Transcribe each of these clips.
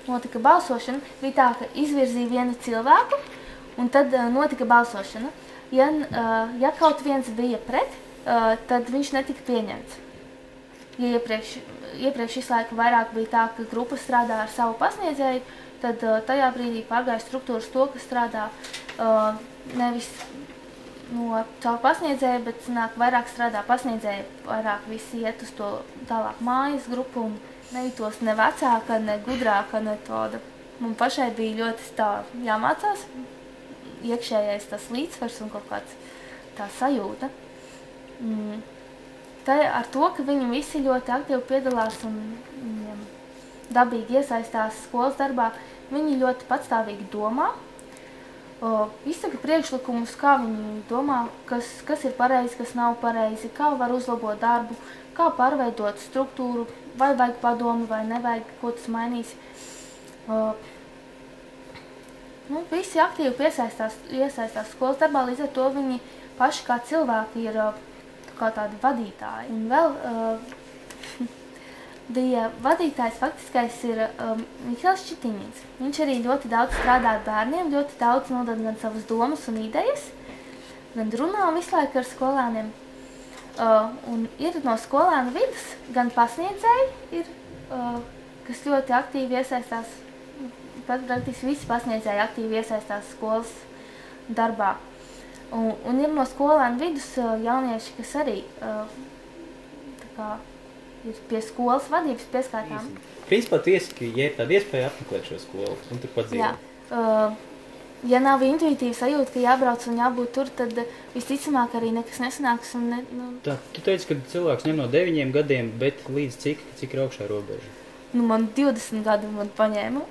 notika balsošana, bija tā, ka izvirzīja vienu cilvēku, un tad notika balsošana. Ja kaut viens bija pret, tad viņš netika pieņemts. Ja iepriekš visu laiku vairāk bija tā, ka grupa strādā ar savu pasniedzēju, tad tajā brīdī pārgāja struktūras to, ka strādā nevis caur pasniedzēju, bet sanāk vairāk strādā pasniedzēju, vairāk visi iet uz to tālāk mājas grupu un nejūtos ne vecāka, ne gudrāka, ne tāda. Man pašai bija ļoti tā jāmācās, iekšējais tas līdzsvars un kaut kāds tā sajūta. Tā ar to, ka viņi visi ļoti aktīvi piedalās un dabīgi iesaistās skolas darbā, viņi ļoti patstāvīgi domā, izsaka priekšlikumus, kā viņi domā, kas ir pareizi, kas nav pareizi, kā var uzlabot darbu, kā pārveidot struktūru, vai vajag padomu, vai nevajag, ko tas mainīs. Visi aktīvi iesaistās skolas darbā, līdz ar to viņi paši kā cilvēki ir kā tādi vadītāji. Un vēl bija vadītājs faktiskais ir Mihāls Čitīņins. Viņš arī ļoti daudz strādā ar bērniem, ļoti daudz nodod gan savas domas un idejas, gan runā visu laiku ar skolēniem. Un ir no skolēnu vidus gan pasniedzēji, kas ļoti aktīvi iesaistās, praktiski visi pasniedzēji aktīvi iesaistās skolas darbā. Un ir no skolēnu vidus jaunieši, kas arī ir pie skolas vadības pieskaitām. Principā tu iesaki, ja ir tāda iespēja apmeklēt šo skolu un tur pat dzīvo. Jā. Ja nav intuitīva sajūta, ka jābrauc un jābūt tur, tad visticamāk arī nekas nesanāks. Tā, tu teici, ka cilvēks ņem no 9 gadiem, bet līdz cik ir augšā robeža? Man 20 gadu man paņēma.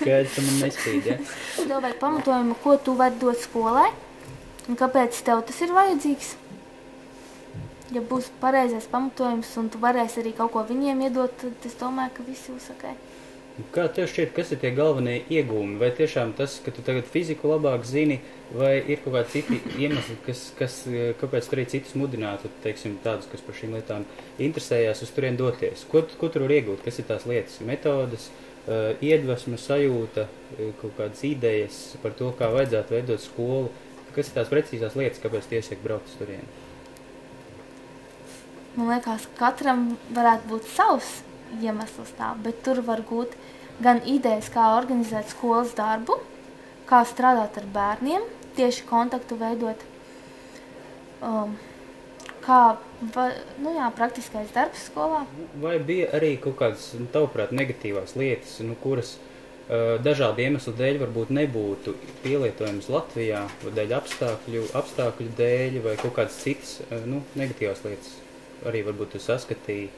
Skaidrs, tu man nespīd, ja? Tev vajag pamatojumu, ko tu vari dot skolai un kāpēc tev tas ir vajadzīgs. Ja būs pareizais pamatojums un tu varēsi arī kaut ko viņiem iedot, tad es domāju, ka visi būs ok. Kā tev šķiet, kas ir tie galvenie iegūmi? Vai tiešām tas, ka tu tagad fiziku labāk zini, vai ir kaut kādi citi iemesli, kāpēc tu arī citus mudinātu, teiksim, tādus, kas par šīm lietām interesējās uz turien doties? Ko tur var iegūt? Kas ir tās lietas? Metodas, iedvesma, sajūta, kaut kādas idejas par to, kā vajadzētu veidot skolu? Kas ir tās precīzās lietas, kāpēc tu iesaki braukt uz turien? Man liekas, katram varētu būt savs iemesls tā, bet tur var gūt gan idejas, kā organizēt skolas darbu, kā strādāt ar bērniem, tieši kontaktu veidot, praktiskais darbs skolā. Vai bija arī kaut kādas, tavuprāt, negatīvās lietas, kuras dažādu iemeslu dēļ varbūt nebūtu pielietojams Latvijā, vai dēļ apstākļu dēļ, vai kaut kādas citas negatīvās lietas? Arī varbūt tu saskatīji,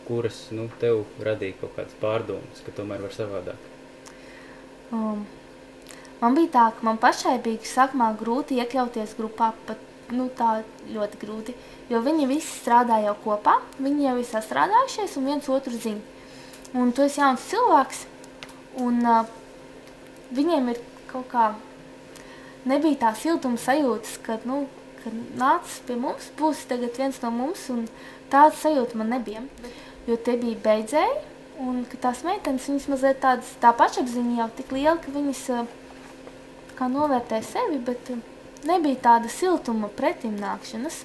kuras tev radīja kaut kādas pārdomas, ka tomēr var savādāk? Man bija tā, ka man pašai bija sākumā grūti iekļauties grupā, pat tā ļoti grūti, jo viņi visi strādā jau kopā, viņi jau ir sastrādājušies un viens otru zina. Un tu esi jauns cilvēks, un viņiem ir kaut kā, nebija tā siltuma sajūtas, kad nācis pie mums, būs tagad viens no mums, un tāda sajūta man nebija. Jo te bija beidzēji, un ka tās meitenes, viņas mazliet tā pašapziņa jau tik liela, ka viņas kā novērtē sevi, bet nebija tāda siltuma pretimnākšanas.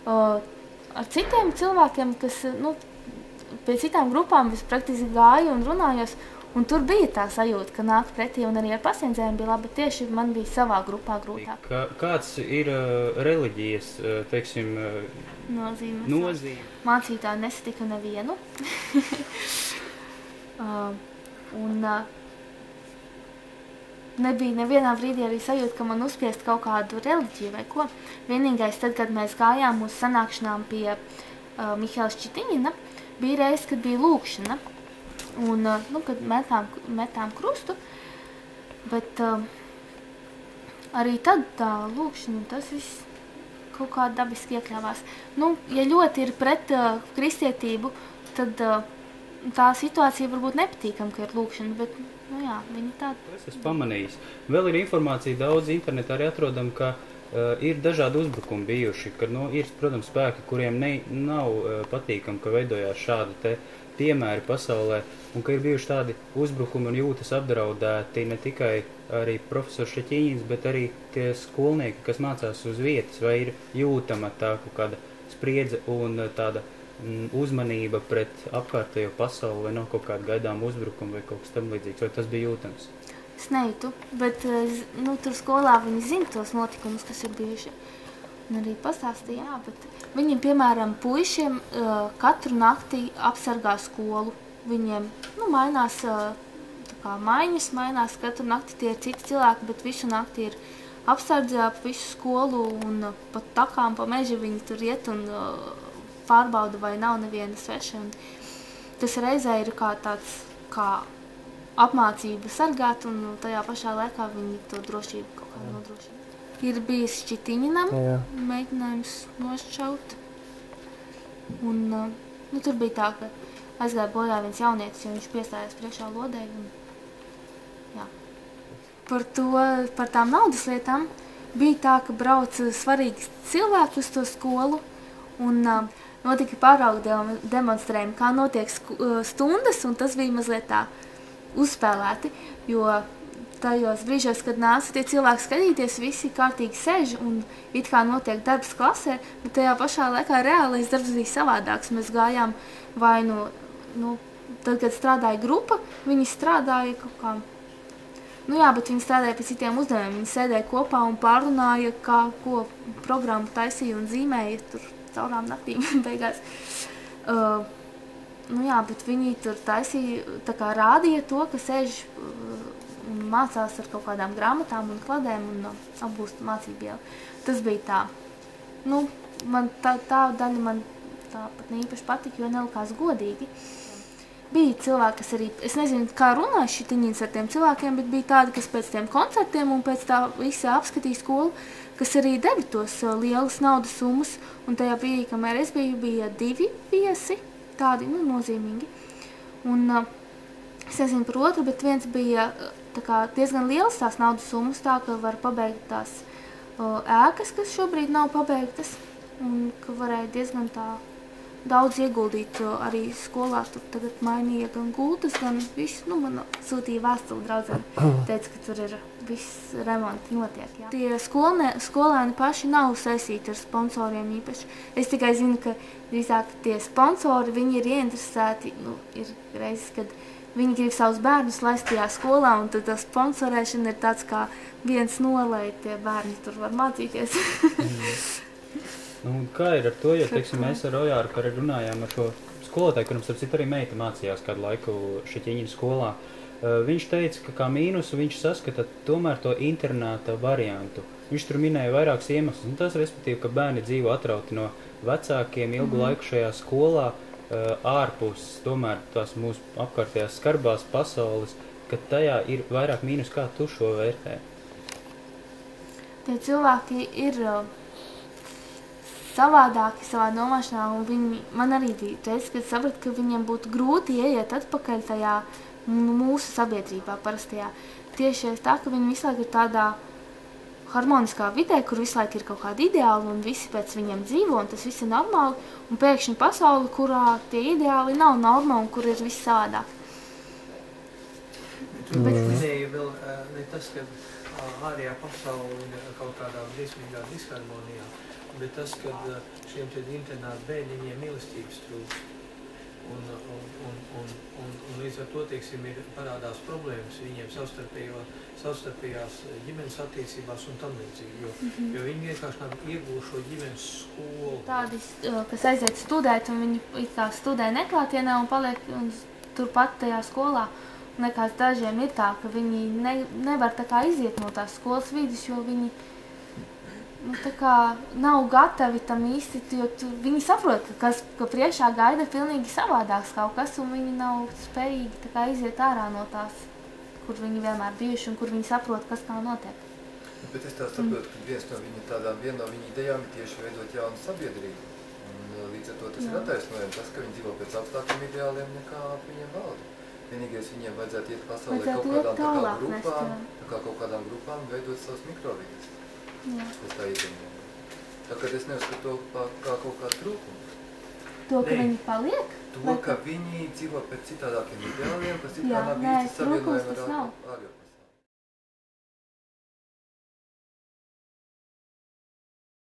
Ar citiem cilvēkiem, kas pie citām grupām es praktiski gāju un runājos, un tur bija tā sajūta, ka nāk pretī, un arī ar pasniedzējiem bija labi, tieši man bija savā grupā grūtāk. Kāds ir reliģijas, teiksim, nozīme? Mācītāji nesatika nevienu. Nebija nevienā brīdī arī sajūta, ka man uzspiest kaut kādu reliģiju vai ko. Vienīgais tad, kad mēs gājām uz sanākšanām pie Mihāla Čitīņina, bija reize, kad bija lūkšana. Un, kad metām krustu, bet arī tad tā lūkšana, tas viss kaut kā dabiski iekļāvās. Ja ļoti ir pret kristietību, tad tā situācija varbūt nepatīkam, ka ir lūkšana, bet, viņa tāda. Es esmu pamanījis. Vēl ir informācija daudz internetā arī atrodam, ka ir dažādi uzbrukumi bijuši, ka, ir, protams, spēki, kuriem nav patīkam, ka veidojās šāda te piemēri pasaulē, un ka ir bijuši tādi uzbrukumi un jūtas apdraudēti ne tikai arī profesors Šeķiņins, bet arī tie skolnieki, kas mācās uz vietas, vai ir jūtama tā kaut kāda spriedze un tāda uzmanība pret apkārtējo pasauli, vai nav kaut kāda gaidām uzbrukuma vai kaut kas tam līdzīgs, vai tas bija jūtams? Es nejūtu, bet tur skolā viņi zina tos notikumus, kas ir bijuši. Un arī pastāstīja, jā, bet viņiem, piemēram, puišiem katru nakti apsargā skolu. Viņiem mainās, tā kā maiņas mainās, katru nakti tie ir citi cilvēki, bet visu nakti ir apsardzē ap visu skolu un pat takām pa mežu viņi tur iet un pārbauda, vai nav neviena sveša. Un tas reizē ir kā tāds, kā apmācība sargāt, un tajā pašā laikā viņi to drošību kaut kā nodrošina. Ir bijis Šķitiņinam mēģinājums nošķaut. Un tur bija tā, ka aizgāja bojā viens jaunietis, jo viņš piestājās priekšā lodei. Jā. Par tām naudas lietām bija tā, ka brauc svarīgi cilvēki uz to skolu un notika pārauga demonstrējumi, kā notiek stundas, un tas bija mazliet tā uzspēlēti, jo tajos brīžos, kad nāca tie cilvēki skatīties, visi kārtīgi sēž un it kā notiek darbs klasē, bet tajā pašā laikā reālais darbs bija savādāks. Mēs gājām vai tad, kad strādāja grupa, viņi strādāja kaut kā, bet viņi strādāja pie citiem uzdevumiem, viņi sēdēja kopā un pārrunāja, ko programmu taisīja un zīmēja tur caurām naktīm beigās. Bet viņi tur taisīja, tā kā rādīja to, ka sēž un mācās ar kaut kādām grāmatām un kladēm un apgūst mācību jau. Tas bija tā. Man tā daļa man tā pat neīpaši patika, jo nelikās godīgi. Bija cilvēki, kas arī, es nezinu, kā runāja Šķitiņins ar tiem cilvēkiem, bet bija tādi, kas pēc tiem koncertiem un pēc tā visa apskatīja skolu, kas arī deva tos lielas naudas summas, un tajā brīdī, kamēr es biju, bija 2 viesi, tādi, nozīmīgi. Un es nezinu par otru, bet viens bija tā kā diezgan liels tās naudas summas, tā, ka var pabeigt tās ēkas, kas šobrīd nav pabeigtas, un ka varēja diezgan tā daudz ieguldīt arī skolā. Tur tagad mainīja gan gultas, gan viss. Man sūtīja vēstuli draudzene, teica, ka tur ir viss remonti notiek. Jā. Tie skolēni paši nav saistīti ar sponsoriem īpaši. Es tikai zinu, ka drīzāk tie sponsori, viņi ir ieinteresēti, ir reizes, kad viņi grib savus bērnus laist tajā skolā, un tad tā sponsorēšana ir tāds kā 1-0, lai tie bērni tur var mācīties. Kā ir ar to, jo, teiksim, mēs ar Ojāru arī runājām ar šo skolotāju, kuram, starp citu, arī meita mācījās kādu laiku Šeķiņina skolā. Viņš teica, ka kā mīnusu viņš saskata tomēr to internāta variantu. Viņš tur minēja vairākus iemeslus, un tas, respektīvi, ka bērni dzīvo atrauti no vecākiem ilgu laiku šajā skolā, ārpus tomēr tās mūsu apkārtējās skarbās pasaules, ka tajā ir vairāk mīnus, kā tu šo vērtē? Tie cilvēki ir savādāki savā domāšanā, un viņi, man arī bija reiz, kad sapratu, ka viņiem būtu grūti ieiet atpakaļ tajā mūsu sabiedrībā parastajā. Tieši tā, ka viņi visu laiku ir tādā harmoniskā vidē, kur visu laiku ir kaut kādi ideāli, un visi pēc viņiem dzīvo, un tas viss ir normāli, un pēkšņi pasauli, kurā tie ideāli nav norma, un kur ir viss savādāk. Bet minēja vēl ne tas, ka ārējā pasauli ir kaut kādā briesmīgā disharmonijā, bet tas, ka šiem internātu bērniņiem mīlestības trūkst. Un līdz ar to, teiksim, parādās problēmas viņiem savstarpējās ģimenes attiecībās un tam līdzīgi, jo viņi vienkārši nav ieguvušo ģimenes skolu. Tādi, kas aiziet studēt, un viņi it kā studē neklātienē un paliek turpat tajā skolā. Un nekāds dažiem ir tā, ka viņi nevar tā kā iziet no tās skolas vidus, jo viņi tā kā nav gatavi tam īsti, jo viņi saprot, ka priekšā gaida pilnīgi savādāks kaut kas, un viņi nav spējīgi tā kā iziet ārā no tās, kur viņi vienmēr bijuši un kur viņi saprot, kas kā notiek. Bet es tā saprotu, ka viena no viņa idejām ir tieši veidot jaunu sabiedrību. Un līdz ar to tas ir attaisnojami, tas, ka viņi dzīvo pēc apstākļiem ideāliem nekā viņiem valda. Vienīgais viņiem vajadzētu iet pasaulē kaut kādām grupām, veidot savas mikrovidas. Es tā iedomāju. Tā kā es neuzskatu to kā kaut kādu trūkumu. To, ka Nē. viņi paliek? To, Vai ka viņi dzīvo pēc citādākiem ideāliem, pēc Jā, citādām nē, īstas trūkums savienojuma tas ar nav. ārjopasauli.